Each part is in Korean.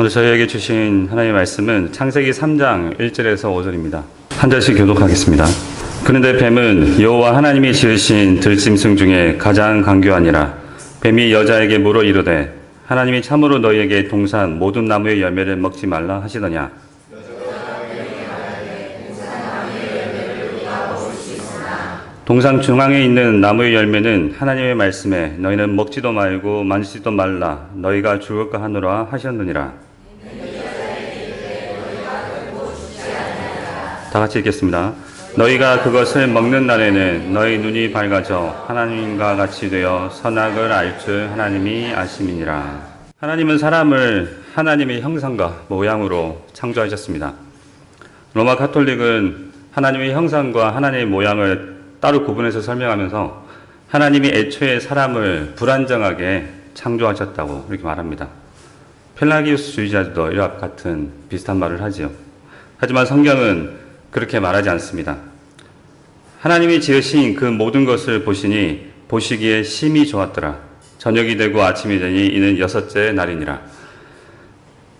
오늘 저희에게 주신 하나님의 말씀은 창세기 3장 1절에서 5절입니다. 한 절씩 교독하겠습니다. 그런데 뱀은 여호와 하나님이 지으신 들짐승 중에 가장 강교하니라. 뱀이 여자에게 물어 이르되 하나님이 참으로 너희에게 동산 모든 나무의 열매를 먹지 말라 하시더냐. 동산 중앙에 있는 나무의 열매는 하나님의 말씀에 너희는 먹지도 말고 만지지도 말라 너희가 죽을까 하노라 하셨느니라. 다 같이 읽겠습니다. 너희가 그것을 먹는 날에는 너희 눈이 밝아져 하나님과 같이 되어 선악을 알 줄 하나님이 아심이니라. 하나님은 사람을 하나님의 형상과 모양으로 창조하셨습니다. 로마 가톨릭은 하나님의 형상과 하나님의 모양을 따로 구분해서 설명하면서 하나님이 애초에 사람을 불안정하게 창조하셨다고 이렇게 말합니다. 펠라기우스주의자들도 이와 같은 비슷한 말을 하지요. 하지만 성경은 그렇게 말하지 않습니다. 하나님이 지으신 그 모든 것을 보시니 보시기에 심히 좋았더라. 저녁이 되고 아침이 되니 이는 여섯째 날이니라.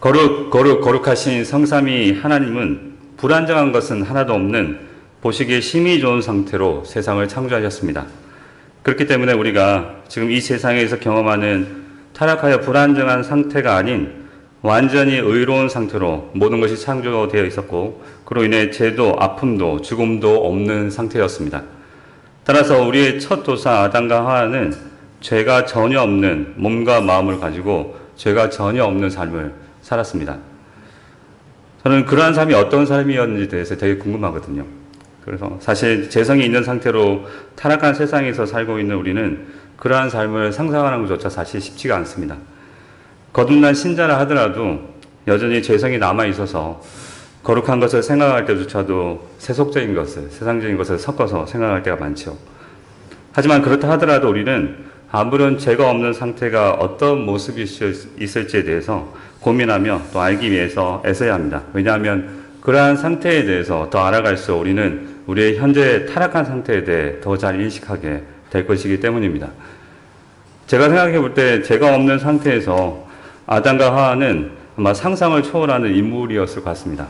거룩하신 성삼위 하나님은 불안정한 것은 하나도 없는 보시기에 심히 좋은 상태로 세상을 창조하셨습니다. 그렇기 때문에 우리가 지금 이 세상에서 경험하는 타락하여 불안정한 상태가 아닌 완전히 의로운 상태로 모든 것이 창조되어 있었고 그로 인해 죄도 아픔도 죽음도 없는 상태였습니다. 따라서 우리의 첫 도사 아담과 하와는 죄가 전혀 없는 몸과 마음을 가지고 죄가 전혀 없는 삶을 살았습니다. 저는 그러한 삶이 어떤 삶이었는지 대해서 되게 궁금하거든요. 그래서 사실 재성이 있는 상태로 타락한 세상에서 살고 있는 우리는 그러한 삶을 상상하는 것조차 사실 쉽지가 않습니다. 거듭난 신자라 하더라도 여전히 죄성이 남아있어서 거룩한 것을 생각할 때조차도 세속적인 것을, 세상적인 것을 섞어서 생각할 때가 많죠. 하지만 그렇다 하더라도 우리는 아무런 죄가 없는 상태가 어떤 모습이 있을지에 대해서 고민하며 또 알기 위해서 애써야 합니다. 왜냐하면 그러한 상태에 대해서 더 알아갈수록 우리는 우리의 현재 타락한 상태에 대해 더 잘 인식하게 될 것이기 때문입니다. 제가 생각해 볼 때 죄가 없는 상태에서 아담과 하와는 아마 상상을 초월하는 인물이었을 것 같습니다.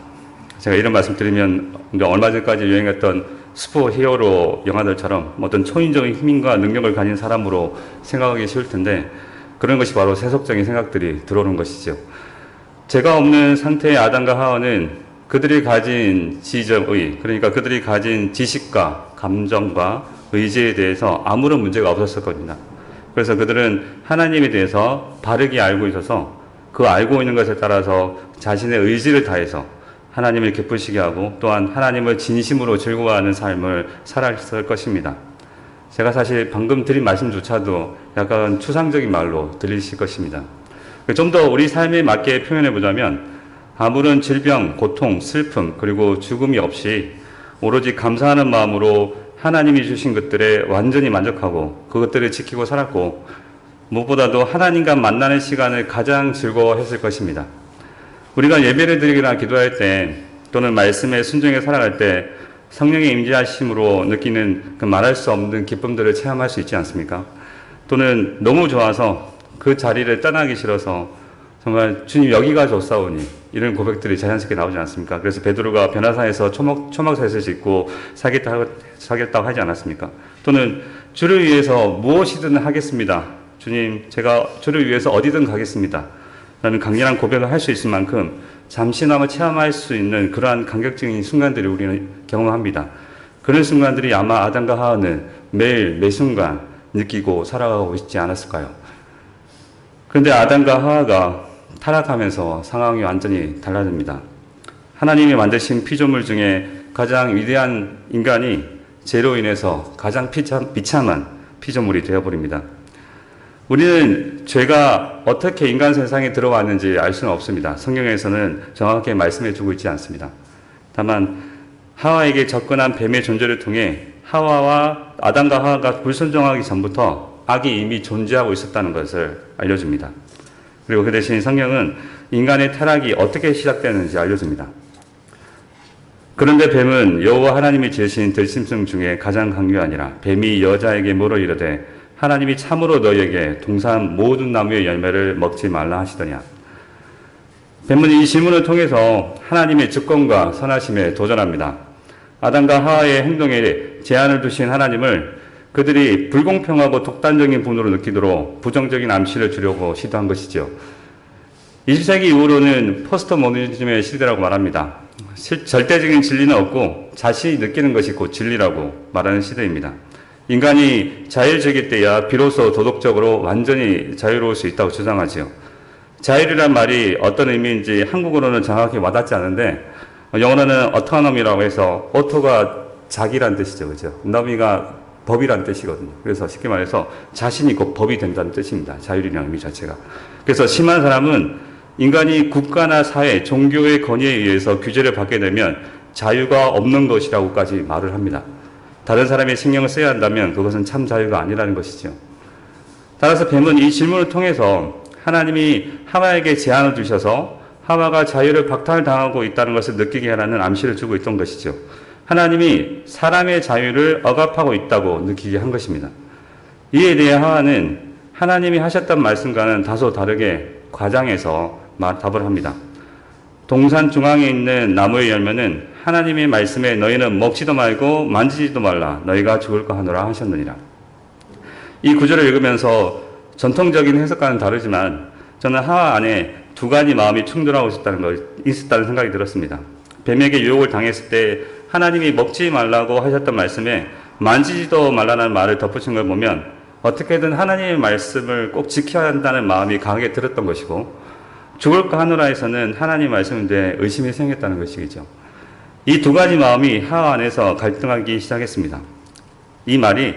제가 이런 말씀 드리면 얼마 전까지 유행했던 슈퍼히어로 영화들처럼 어떤 초인적인 힘과 능력을 가진 사람으로 생각하기 쉬울 텐데 그런 것이 바로 세속적인 생각들이 들어오는 것이죠. 죄가 없는 상태의 아담과 하와는 그들이 가진 지정의, 그러니까 그들이 가진 지식과 감정과 의지에 대해서 아무런 문제가 없었을 겁니다. 그래서 그들은 하나님에 대해서 바르게 알고 있어서 그 알고 있는 것에 따라서 자신의 의지를 다해서 하나님을 기쁘시게 하고 또한 하나님을 진심으로 즐거워하는 삶을 살았을 것입니다. 제가 사실 방금 드린 말씀조차도 약간 추상적인 말로 들리실 것입니다. 좀 더 우리 삶에 맞게 표현해 보자면 아무런 질병, 고통, 슬픔, 그리고 죽음이 없이 오로지 감사하는 마음으로 하나님이 주신 것들에 완전히 만족하고 그것들을 지키고 살았고 무엇보다도 하나님과 만나는 시간을 가장 즐거워했을 것입니다. 우리가 예배를 드리거나 기도할 때 또는 말씀에 순종해 살아갈 때 성령의 임재하심으로 느끼는 그 말할 수 없는 기쁨들을 체험할 수 있지 않습니까? 또는 너무 좋아서 그 자리를 떠나기 싫어서 정말 주님 여기가 좋사오니 이런 고백들이 자연스럽게 나오지 않습니까? 그래서 베드로가 변화산에서 초막셋을 짓고 사겠다고 하지 않았습니까? 또는 주를 위해서 무엇이든 하겠습니다. 주님 제가 주를 위해서 어디든 가겠습니다. 라는 강렬한 고백을 할 수 있을 만큼 잠시나마 체험할 수 있는 그러한 감격적인 순간들을 우리는 경험합니다. 그런 순간들이 아마 아담과 하와는 매일 매순간 느끼고 살아가고 있지 않았을까요? 그런데 아담과 하와가 타락하면서 상황이 완전히 달라집니다. 하나님이 만드신 피조물 중에 가장 위대한 인간이 죄로 인해서 가장 비참한 피조물이 되어버립니다. 우리는 죄가 어떻게 인간 세상에 들어왔는지 알 수는 없습니다. 성경에서는 정확하게 말씀해 주고 있지 않습니다. 다만 하와에게 접근한 뱀의 존재를 통해 아담과 하와가 불순종하기 전부터 악이 이미 존재하고 있었다는 것을 알려줍니다. 그리고 그 대신 성경은 인간의 타락이 어떻게 시작되는지 알려줍니다. 그런데 뱀은 여호와 하나님이 지으신 들짐승 중에 가장 강교하니라. 뱀이 여자에게 물어 이르되 하나님이 참으로 너희에게 동산 모든 나무의 열매를 먹지 말라 하시더냐. 뱀은 이 질문을 통해서 하나님의 주권과 선하심에 도전합니다. 아담과 하와의 행동에 제한을 두신 하나님을 그들이 불공평하고 독단적인 분으로 느끼도록 부정적인 암시를 주려고 시도한 것이죠. 20세기 이후로는 포스트 모더니즘의 시대라고 말합니다. 절대적인 진리는 없고 자신이 느끼는 것이 곧 진리라고 말하는 시대입니다. 인간이 자율적일 때야 비로소 도덕적으로 완전히 자유로울 수 있다고 주장하지요. 자율이란 말이 어떤 의미인지 한국어로는 정확히 와닿지 않은데 영어로는 autonomy라고 해서 auto가 자기란 뜻이죠. 그죠? nomi가 법이란 뜻이거든요. 그래서 쉽게 말해서 자신이 곧 법이 된다는 뜻입니다. 자율이라는 의미 자체가. 그래서 심한 사람은 인간이 국가나 사회, 종교의 권위에 의해서 규제를 받게 되면 자유가 없는 것이라고까지 말을 합니다. 다른 사람의 신경을 써야 한다면 그것은 참 자유가 아니라는 것이죠. 따라서 뱀은 이 질문을 통해서 하나님이 하와에게 제한을 두셔서 하와가 자유를 박탈당하고 있다는 것을 느끼게 하라는 암시를 주고 있던 것이죠. 하나님이 사람의 자유를 억압하고 있다고 느끼게 한 것입니다. 이에 대해 하와는 하나님이 하셨던 말씀과는 다소 다르게 과장해서 답을 합니다. 동산 중앙에 있는 나무의 열매는 하나님의 말씀에 너희는 먹지도 말고 만지지도 말라 너희가 죽을까 하노라 하셨느니라. 이 구절을 읽으면서 전통적인 해석과는 다르지만 저는 하와 안에 두 가지 마음이 충돌하고 있었다는 생각이 들었습니다. 뱀에게 유혹을 당했을 때 하나님이 먹지 말라고 하셨던 말씀에 만지지도 말라는 말을 덧붙인 걸 보면 어떻게든 하나님의 말씀을 꼭 지켜야 한다는 마음이 강하게 들었던 것이고 죽을까 하노라에서는 하나님 말씀에 대해 의심이 생겼다는 것이죠. 이 두 가지 마음이 하와 안에서 갈등하기 시작했습니다. 이 말이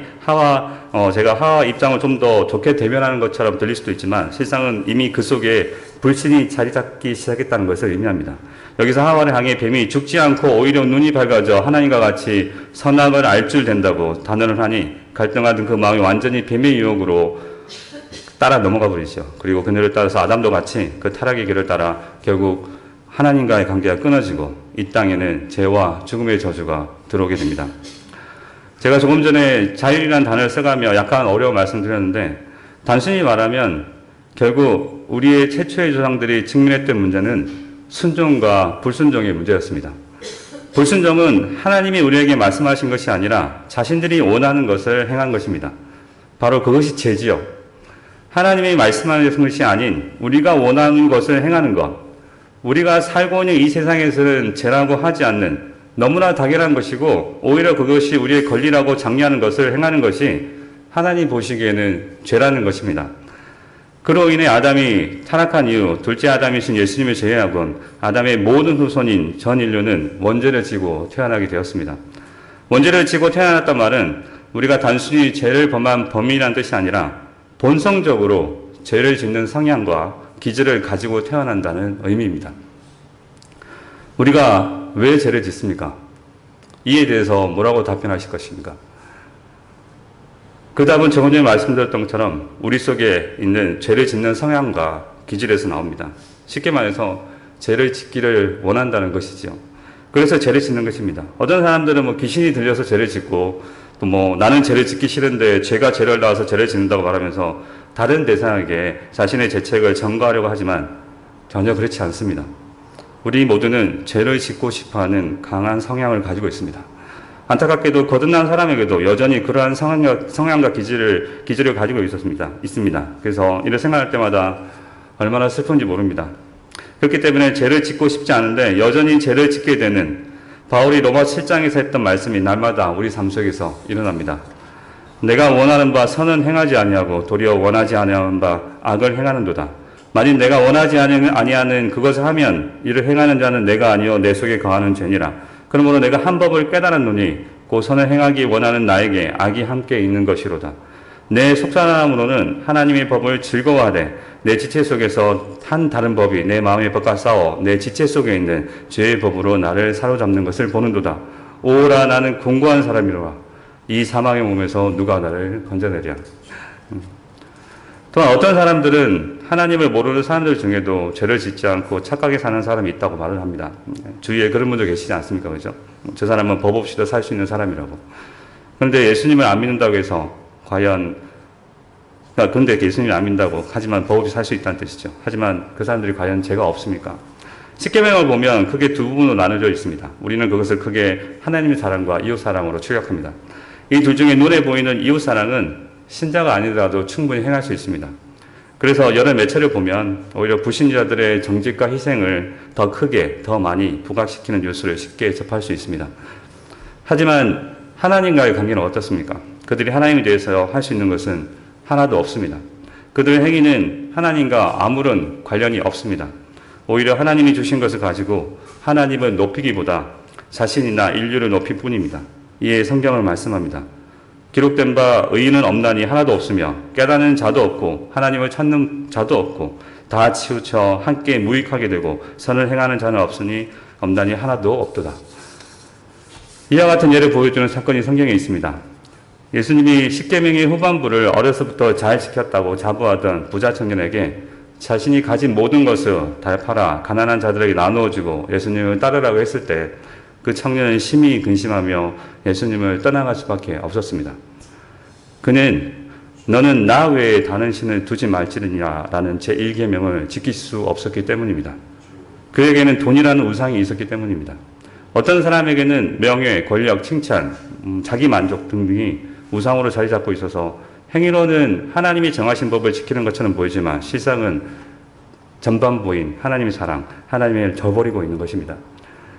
제가 하와 입장을 좀 더 좋게 대변하는 것처럼 들릴 수도 있지만 실상은 이미 그 속에 불신이 자리 잡기 시작했다는 것을 의미합니다. 여기서 하와를 향해 뱀이 죽지 않고 오히려 눈이 밝아져 하나님과 같이 선악을 알 줄 된다고 단언을 하니 갈등하던 그 마음이 완전히 뱀의 유혹으로 따라 넘어가 버리죠. 그리고 그녀를 따라서 아담도 같이 그 타락의 길을 따라 결국 하나님과의 관계가 끊어지고 이 땅에는 죄와 죽음의 저주가 들어오게 됩니다. 제가 조금 전에 자율이라는 단어를 써가며 약간 어려운 말씀드렸는데 단순히 말하면 결국 우리의 최초의 조상들이 직면했던 문제는 순종과 불순종의 문제였습니다. 불순종은 하나님이 우리에게 말씀하신 것이 아니라 자신들이 원하는 것을 행한 것입니다. 바로 그것이 죄지요. 하나님이 말씀하는 것이 아닌 우리가 원하는 것을 행하는 것, 우리가 살고 있는 이 세상에서는 죄라고 하지 않는 너무나 당연한 것이고 오히려 그것이 우리의 권리라고 장려하는 것을 행하는 것이 하나님 보시기에는 죄라는 것입니다. 그로 인해 아담이 타락한 이후 둘째 아담이신 예수님을 제외하곤 아담의 모든 후손인 전 인류는 원죄를 지고 태어나게 되었습니다. 원죄를 지고 태어났단 말은 우리가 단순히 죄를 범한 범인이라는 뜻이 아니라 본성적으로 죄를 짓는 성향과 기질을 가지고 태어난다는 의미입니다. 우리가 왜 죄를 짓습니까? 이에 대해서 뭐라고 답변하실 것입니까? 그 답은 조금 전에 말씀드렸던 것처럼 우리 속에 있는 죄를 짓는 성향과 기질에서 나옵니다. 쉽게 말해서 죄를 짓기를 원한다는 것이죠. 그래서 죄를 짓는 것입니다. 어떤 사람들은 귀신이 들려서 죄를 짓고 또 나는 죄를 짓기 싫은데 죄가 죄를 낳아서 죄를 짓는다고 말하면서 다른 대상에게 자신의 죄책을 전가하려고 하지만 전혀 그렇지 않습니다. 우리 모두는 죄를 짓고 싶어하는 강한 성향을 가지고 있습니다. 안타깝게도 거듭난 사람에게도 여전히 그러한 성향과 기질을 가지고 있습니다. 그래서 이를 생각할 때마다 얼마나 슬픈지 모릅니다. 그렇기 때문에 죄를 짓고 싶지 않은데 여전히 죄를 짓게 되는 바울이 로마 7장에서 했던 말씀이 날마다 우리 삶 속에서 일어납니다. 내가 원하는 바 선은 행하지 아니하고 도리어 원하지 아니하는 바 악을 행하는도다. 만일 내가 원하지 아니하는 그것을 하면 이를 행하는 자는 내가 아니요 내 속에 거하는 죄니라. 그러므로 내가 한 법을 깨달았노니 그 선을 행하기 원하는 나에게 악이 함께 있는 것이로다. 내 속사람으로는 하나님의 법을 즐거워하되 내 지체 속에서 한 다른 법이 내 마음의 법과 싸워 내 지체 속에 있는 죄의 법으로 나를 사로잡는 것을 보는도다. 오라 나는 공고한 사람이로라. 이 사망의 몸에서 누가 나를 건져내랴. 또한 어떤 사람들은 하나님을 모르는 사람들 중에도 죄를 짓지 않고 착하게 사는 사람이 있다고 말을 합니다. 주위에 그런 분들 계시지 않습니까? 그죠? 저 사람은 법 없이도 살 수 있는 사람이라고. 그런데 예수님을 안 믿는다고 해서 근데 예수님을 안 믿는다고 하지만 법 없이 살 수 있다는 뜻이죠. 하지만 그 사람들이 과연 죄가 없습니까? 십계명을 보면 크게 두 부분으로 나눠져 있습니다. 우리는 그것을 크게 하나님의 사랑과 이웃 사랑으로 추격합니다. 이 둘 중에 눈에 보이는 이웃 사랑은 신자가 아니더라도 충분히 행할 수 있습니다. 그래서 여러 매체를 보면 오히려 불신자들의 정직과 희생을 더 크게, 더 많이 부각시키는 뉴스를 쉽게 접할 수 있습니다. 하지만 하나님과의 관계는 어떻습니까? 그들이 하나님에 대해서 할 수 있는 것은 하나도 없습니다. 그들의 행위는 하나님과 아무런 관련이 없습니다. 오히려 하나님이 주신 것을 가지고 하나님을 높이기보다 자신이나 인류를 높일 뿐입니다. 이에 성경을 말씀합니다. 기록된 바 의인은 없나니 하나도 없으며 깨닫는 자도 없고 하나님을 찾는 자도 없고 다 치우쳐 함께 무익하게 되고 선을 행하는 자는 없나니 하나도 없도다. 이와 같은 예를 보여주는 사건이 성경에 있습니다. 예수님이 십계명의 후반부를 어려서부터 잘 지켰다고 자부하던 부자 청년에게 자신이 가진 모든 것을 다 팔아 가난한 자들에게 나누어주고 예수님을 따르라고 했을 때 그 청년은 심히 근심하며 예수님을 떠나갈 수밖에 없었습니다. 그는 너는 나 외에 다른 신을 두지 말지니라 라는 제1계명을 지킬 수 없었기 때문입니다. 그에게는 돈이라는 우상이 있었기 때문입니다. 어떤 사람에게는 명예, 권력, 칭찬, 자기 만족 등등이 우상으로 자리 잡고 있어서 행위로는 하나님이 정하신 법을 지키는 것처럼 보이지만 실상은 전반부인 하나님의 사랑, 하나님을 저버리고 있는 것입니다.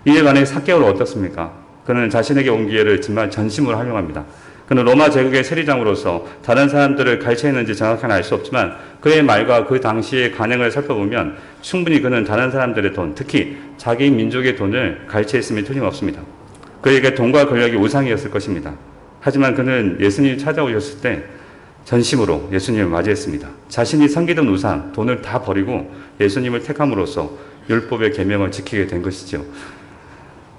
이에 관해 삭개오는 어떻습니까? 그는 자신에게 온 기회를 정말 전심으로 활용합니다. 그는 로마 제국의 세리장으로서 다른 사람들을 가르쳐했는지 정확하게 알 수 없지만 그의 말과 그 당시의 관행을 살펴보면 충분히 그는 다른 사람들의 돈, 특히 자기 민족의 돈을 가르쳐했음이 틀림없습니다. 그에게 돈과 권력이 우상이었을 것입니다. 하지만 그는 예수님이 찾아오셨을 때 전심으로 예수님을 맞이했습니다. 자신이 섬기던 우상, 돈을 다 버리고 예수님을 택함으로써 율법의 계명을 지키게 된 것이죠.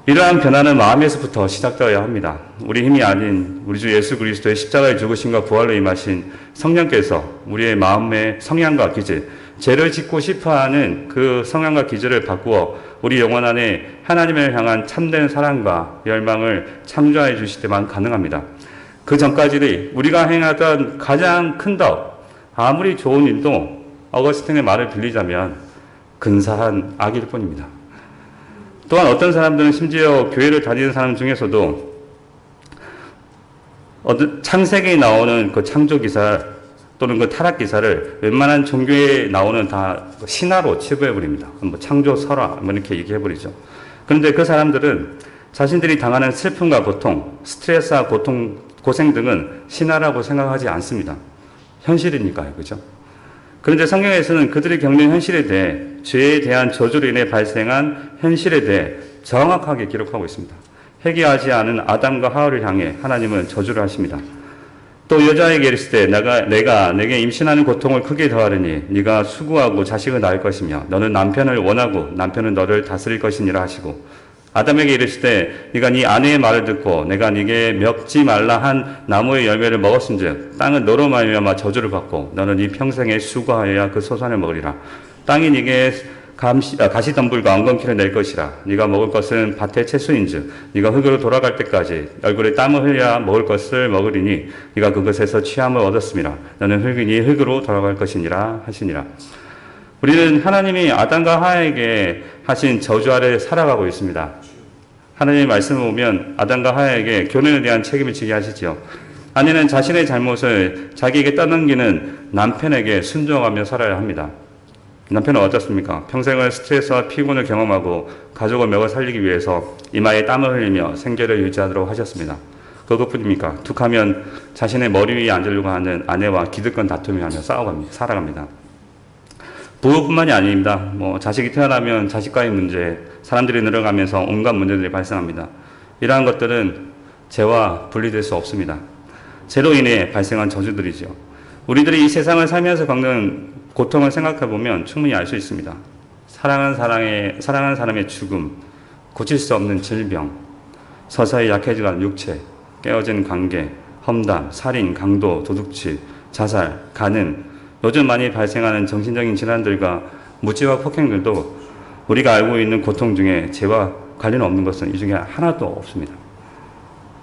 이러한 변화는 마음에서부터 시작되어야 합니다. 우리 힘이 아닌 우리 주 예수 그리스도의 십자가의 죽으심과 부활로 임하신 성령께서 우리의 마음의 성향과 기질, 죄를 짓고 싶어하는 그 성향과 기질을 바꾸어 우리 영혼 안에 하나님을 향한 참된 사랑과 열망을 창조해 주실 때만 가능합니다. 그 전까지는 우리가 행하던 가장 큰 덕, 아무리 좋은 일도 어거스틴의 말을 빌리자면 근사한 악일 뿐입니다. 또한 어떤 사람들은 심지어 교회를 다니는 사람 중에서도 창세기에 나오는 그 창조 기사 또는 그 타락 기사를 웬만한 종교에 나오는 다 신화로 치부해버립니다. 뭐 창조 설화 뭐 이렇게 얘기해버리죠. 그런데 그 사람들은 자신들이 당하는 슬픔과 고통, 스트레스와 고통, 고생 등은 신화라고 생각하지 않습니다. 현실이니까요. 그죠? 그런데 성경에서는 그들이 겪는 현실에 대해 죄에 대한 저주로 인해 발생한 현실에 대해 정확하게 기록하고 있습니다. 회개하지 않은 아담과 하와를 향해 하나님은 저주를 하십니다. 또 여자에게 이르실 때 내가 내게 임신하는 고통을 크게 더하리니 네가 수고하고 자식을 낳을 것이며 너는 남편을 원하고 남편은 너를 다스릴 것이니라 하시고 아담에게 이르실 때 네가 네 아내의 말을 듣고 내가 네게 먹지 말라 한 나무의 열매를 먹었은즉 땅은 너로 말미암아 저주를 받고 너는 네 평생에 수고하여야 그 소산을 먹으리라. 땅이 네게 가시덤불과 엉겅퀴를 낼 것이라. 네가 먹을 것은 밭의 채소인즉 네가 흙으로 돌아갈 때까지 얼굴에 땀을 흘려야 먹을 것을 먹으리니 네가 그것에서 취함을 얻었음이라. 너는 흙이니 흙으로 돌아갈 것이니라 하시니라. 우리는 하나님이 아담과 하와에게 하신 저주 아래 살아가고 있습니다. 하나님의 말씀을 보면 아담과 하와에게 교훈에 대한 책임을 지게 하시지요. 아내는 자신의 잘못을 자기에게 떠넘기는 남편에게 순종하며 살아야 합니다. 남편은 어떻습니까? 평생을 스트레스와 피곤을 경험하고 가족을 먹어 살리기 위해서 이마에 땀을 흘리며 생계를 유지하도록 하셨습니다. 그것뿐입니까? 툭하면 자신의 머리 위에 앉으려고 하는 아내와 기득권 다툼을 하며 살아갑니다. 부부뿐만이 아닙니다. 자식이 태어나면 자식과의 문제, 사람들이 늘어가면서 온갖 문제들이 발생합니다. 이러한 것들은 죄와 분리될 수 없습니다. 죄로 인해 발생한 저주들이죠. 우리들이 이 세상을 살면서 겪는 고통을 생각해보면 충분히 알 수 있습니다. 사랑하는 사람의 죽음, 고칠 수 없는 질병, 서서히 약해져가는 육체, 깨어진 관계, 험담, 살인, 강도, 도둑질, 자살, 간음, 요즘 많이 발생하는 정신적인 질환들과 무지와 폭행들도 우리가 알고 있는 고통 중에 죄와 관련 없는 것은 이 중에 하나도 없습니다.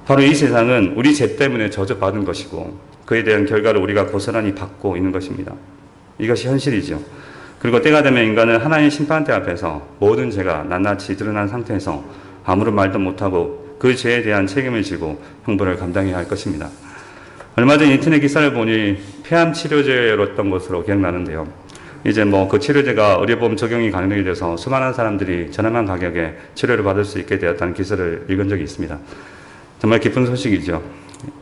바로 이 세상은 우리 죄 때문에 저주받은 것이고 그에 대한 결과를 우리가 고스란히 받고 있는 것입니다. 이것이 현실이죠. 그리고 때가 되면 인간은 하나님의 심판대 앞에서 모든 죄가 낱낱이 드러난 상태에서 아무런 말도 못하고 그 죄에 대한 책임을 지고 형벌을 감당해야 할 것입니다. 얼마 전 인터넷 기사를 보니 폐암 치료제였던 것으로 기억나는데요. 이제 그 치료제가 의료보험 적용이 가능하게 돼서 수많은 사람들이 저렴한 가격에 치료를 받을 수 있게 되었다는 기사를 읽은 적이 있습니다. 정말 기쁜 소식이죠.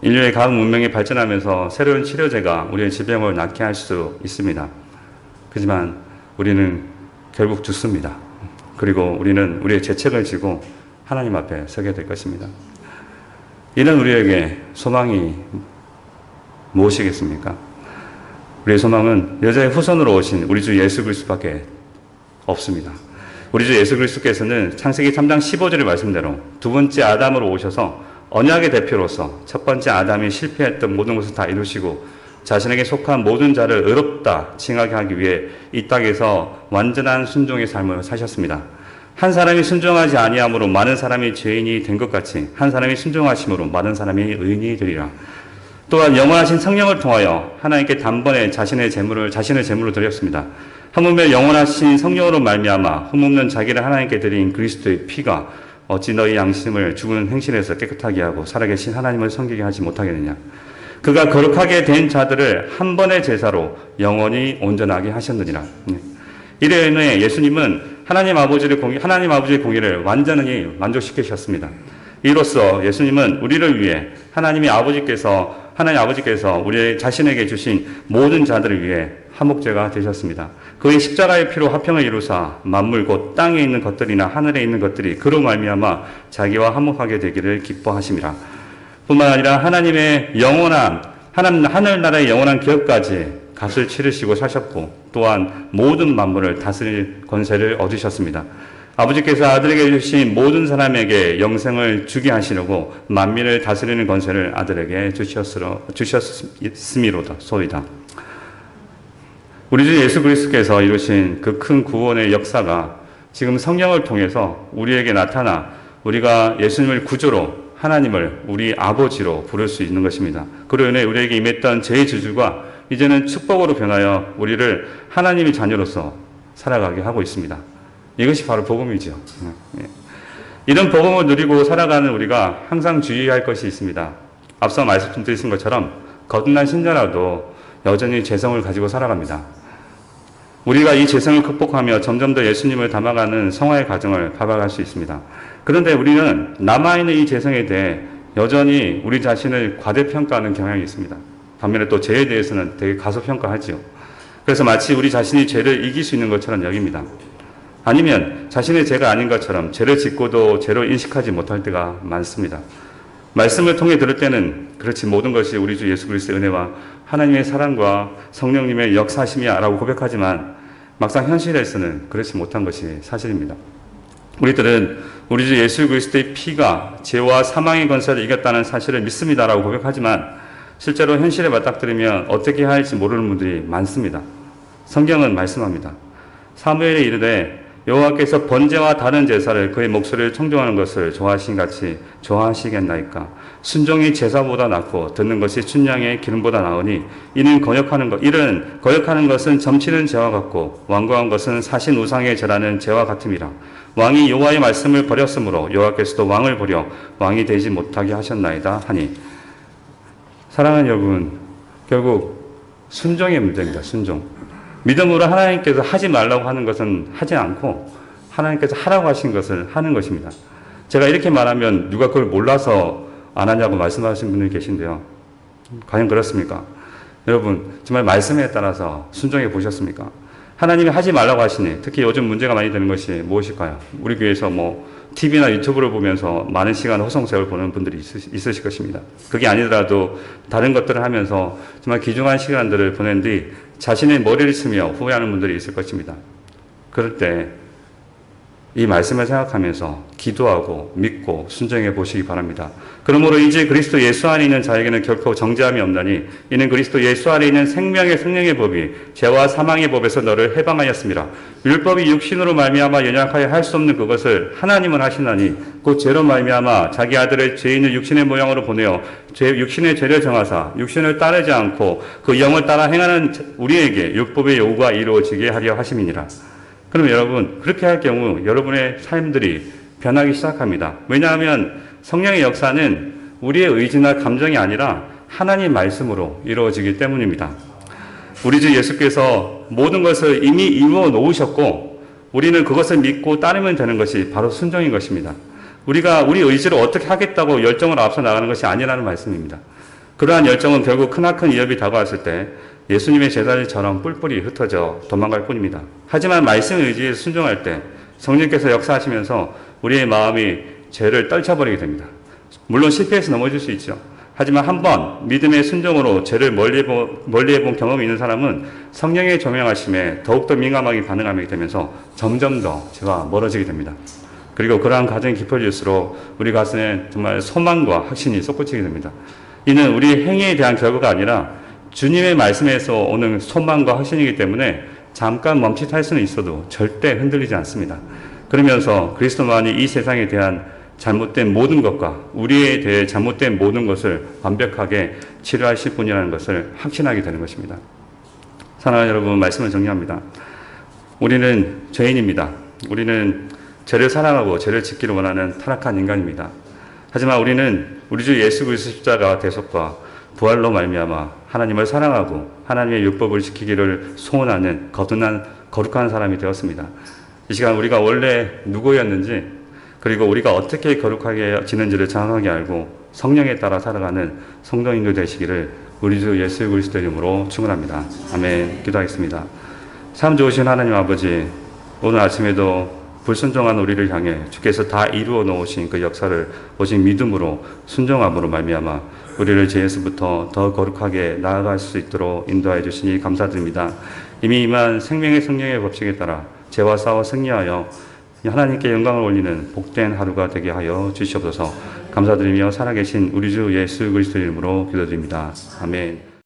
인류의 과학 문명이 발전하면서 새로운 치료제가 우리의 질병을 낫게 할 수 있습니다. 하지만 우리는 결국 죽습니다. 그리고 우리는 우리의 죄책을 지고 하나님 앞에 서게 될 것입니다. 이런 우리에게 소망이 무엇이겠습니까? 우리의 소망은 여자의 후손으로 오신 우리 주 예수 그리스도밖에 없습니다. 우리 주 예수 그리스도께서는 창세기 3장 15절의 말씀대로 두 번째 아담으로 오셔서 언약의 대표로서 첫 번째 아담이 실패했던 모든 것을 다 이루시고 자신에게 속한 모든 자를 의롭다 칭하게 하기 위해 이 땅에서 완전한 순종의 삶을 사셨습니다. 한 사람이 순종하지 아니함으로 많은 사람이 죄인이 된 것 같이 한 사람이 순종하심으로 많은 사람이 의인이 되리라. 또한 영원하신 성령을 통하여 하나님께 단번에 자신의 제물로 드렸습니다. 하물며 영원하신 성령으로 말미암아 흠없는 자기를 하나님께 드린 그리스도의 피가 어찌 너희 양심을 죽은 행실에서 깨끗하게 하고 살아계신 하나님을 섬기게 하지 못하겠느냐. 그가 거룩하게 된 자들을 한 번의 제사로 영원히 온전하게 하셨느니라. 이래 인해 예수님은 하나님 아버지의 공의를 완전히 만족시키셨습니다. 이로써 예수님은 우리를 위해 하나님 아버지께서 우리 자신에게 주신 모든 자들을 위해 화목제가 되셨습니다. 그의 십자가의 피로 화평을 이루사 만물 곧 땅에 있는 것들이나 하늘에 있는 것들이 그로 말미암아 자기와 화목하게 되기를 기뻐하심이라. 뿐만 아니라 하늘나라의 영원한 기업까지 값을 치르시고 사셨고 또한 모든 만물을 다스릴 권세를 얻으셨습니다. 아버지께서 아들에게 주신 모든 사람에게 영생을 주게 하시려고 만민을 다스리는 권세를 아들에게 주셨음이로소이다. 우리 주 예수 그리스도께서 이루신 그 큰 구원의 역사가 지금 성령을 통해서 우리에게 나타나 우리가 예수님을 구주로 하나님을 우리 아버지로 부를 수 있는 것입니다. 그로 인해 우리에게 임했던 죄의 저주가 이제는 축복으로 변하여 우리를 하나님의 자녀로서 살아가게 하고 있습니다. 이것이 바로 복음이죠. 이런 복음을 누리고 살아가는 우리가 항상 주의할 것이 있습니다. 앞서 말씀드린 것처럼 거듭난 신자라도 여전히 죄성을 가지고 살아갑니다. 우리가 이 죄성을 극복하며 점점 더 예수님을 닮아가는 성화의 과정을 밟아갈 수 있습니다. 그런데 우리는 남아있는 이 죄성에 대해 여전히 우리 자신을 과대평가하는 경향이 있습니다. 반면에 또 죄에 대해서는 되게 가소평가하지요. 그래서 마치 우리 자신이 죄를 이길 수 있는 것처럼 여깁니다. 아니면 자신의 죄가 아닌 것처럼 죄를 짓고도 죄로 인식하지 못할 때가 많습니다. 말씀을 통해 들을 때는 그렇지 모든 것이 우리 주 예수 그리스도의 은혜와 하나님의 사랑과 성령님의 역사심이야라고 고백하지만 막상 현실에서는 그렇지 못한 것이 사실입니다. 우리들은 우리 주 예수 그리스도의 피가 죄와 사망의 권세를 이겼다는 사실을 믿습니다라고 고백하지만 실제로 현실에 맞닥뜨리면 어떻게 해야 할지 모르는 분들이 많습니다. 성경은 말씀합니다. 사무엘에 이르되 여호와께서 번제와 다른 제사를 그의 목소리를 청종하는 것을 좋아하신 같이 좋아하시겠나이까. 순종이 제사보다 낫고 듣는 것이 춘향의 기름보다 나으니 이는 거역하는 것은 점치는 죄와 같고 완고한 것은 사신 우상의 죄라는 죄와 같음이라. 왕이 여호와의 말씀을 버렸으므로 여호와께서도 왕을 버려 왕이 되지 못하게 하셨나이다 하니. 사랑하는 여러분, 결국 순종의 문제입니다. 순종. 믿음으로 하나님께서 하지 말라고 하는 것은 하지 않고 하나님께서 하라고 하신 것을 하는 것입니다. 제가 이렇게 말하면 누가 그걸 몰라서 안 하냐고 말씀하시는 분들이 계신데요. 과연 그렇습니까? 여러분, 정말 말씀에 따라서 순종해 보셨습니까? 하나님이 하지 말라고 하시니 특히 요즘 문제가 많이 되는 것이 무엇일까요? 우리 교회에서 TV나 유튜브를 보면서 많은 시간 허송세월 보는 분들이 있으실 것입니다. 그게 아니더라도 다른 것들을 하면서 정말 귀중한 시간들을 보낸 뒤 자신의 머리를 쓰며 후회하는 분들이 있을 것입니다. 그럴 때 이 말씀을 생각하면서 기도하고 믿고 순종해 보시기 바랍니다. 그러므로 이제 그리스도 예수 안에 있는 자에게는 결코 정죄함이 없나니 이는 그리스도 예수 안에 있는 생명의 성령의 법이 죄와 사망의 법에서 너를 해방하였습니다. 율법이 육신으로 말미암아 연약하여 할 수 없는 그것을 하나님은 하시나니 곧 죄로 말미암아 자기 아들을 죄 있는 육신의 모양으로 보내어 육신의 죄를 정하사 육신을 따르지 않고 그 영을 따라 행하는 우리에게 율법의 요구가 이루어지게 하려 하심이니라. 그럼 여러분, 그렇게 할 경우 여러분의 삶들이 변하기 시작합니다. 왜냐하면 성령의 역사는 우리의 의지나 감정이 아니라 하나님 말씀으로 이루어지기 때문입니다. 우리 주 예수께서 모든 것을 이미 이루어 놓으셨고 우리는 그것을 믿고 따르면 되는 것이 바로 순종인 것입니다. 우리가 우리 의지로 어떻게 하겠다고 열정을 앞서 나가는 것이 아니라는 말씀입니다. 그러한 열정은 결국 크나큰 위협이 다가왔을 때 예수님의 제자들처럼 뿔뿔이 흩어져 도망갈 뿐입니다. 하지만 말씀의 의지에 순종할 때 성령께서 역사하시면서 우리의 마음이 죄를 떨쳐버리게 됩니다. 물론 실패해서 넘어질 수 있죠. 하지만 한번 믿음의 순종으로 죄를 멀리해본 경험이 있는 사람은 성령의 조명하심에 더욱더 민감하게 반응하게 되면서 점점 더 죄와 멀어지게 됩니다. 그리고 그러한 과정이 깊어질수록 우리 가슴에 정말 소망과 확신이 솟구치게 됩니다. 이는 우리 행위에 대한 결과가 아니라 주님의 말씀에서 오는 소망과 확신이기 때문에 잠깐 멈칫할 수는 있어도 절대 흔들리지 않습니다. 그러면서 그리스도만이 이 세상에 대한 잘못된 모든 것과 우리에 대해 잘못된 모든 것을 완벽하게 치료하실 분이라는 것을 확신하게 되는 것입니다. 사랑하는 여러분, 말씀을 정리합니다. 우리는 죄인입니다. 우리는 죄를 사랑하고 죄를 짓기를 원하는 타락한 인간입니다. 하지만 우리는 우리 주 예수 그리스도 십자가 대속과 부활로 말미암아 하나님을 사랑하고 하나님의 율법을 지키기를 소원하는 거룩한 사람이 되었습니다. 이 시간 우리가 원래 누구였는지 그리고 우리가 어떻게 거룩하게 지는지를 정확하게 알고 성령에 따라 살아가는 성도인들 되시기를 우리 주 예수 그리스도 이름으로 축원합니다. 아멘. 기도하겠습니다. 참 좋으신 하나님 아버지, 오늘 아침에도 불순종한 우리를 향해 주께서 다 이루어 놓으신 그 역사를 오직 믿음으로 순종함으로 말미암아 우리를 죄에서부터 더 거룩하게 나아갈 수 있도록 인도하여 주시니 감사드립니다. 이미 임한 생명의 성령의 법칙에 따라 죄와 싸워 승리하여 하나님께 영광을 올리는 복된 하루가 되게 하여 주시옵소서. 감사드리며 살아계신 우리 주 예수 그리스도 이름으로 기도드립니다. 아멘.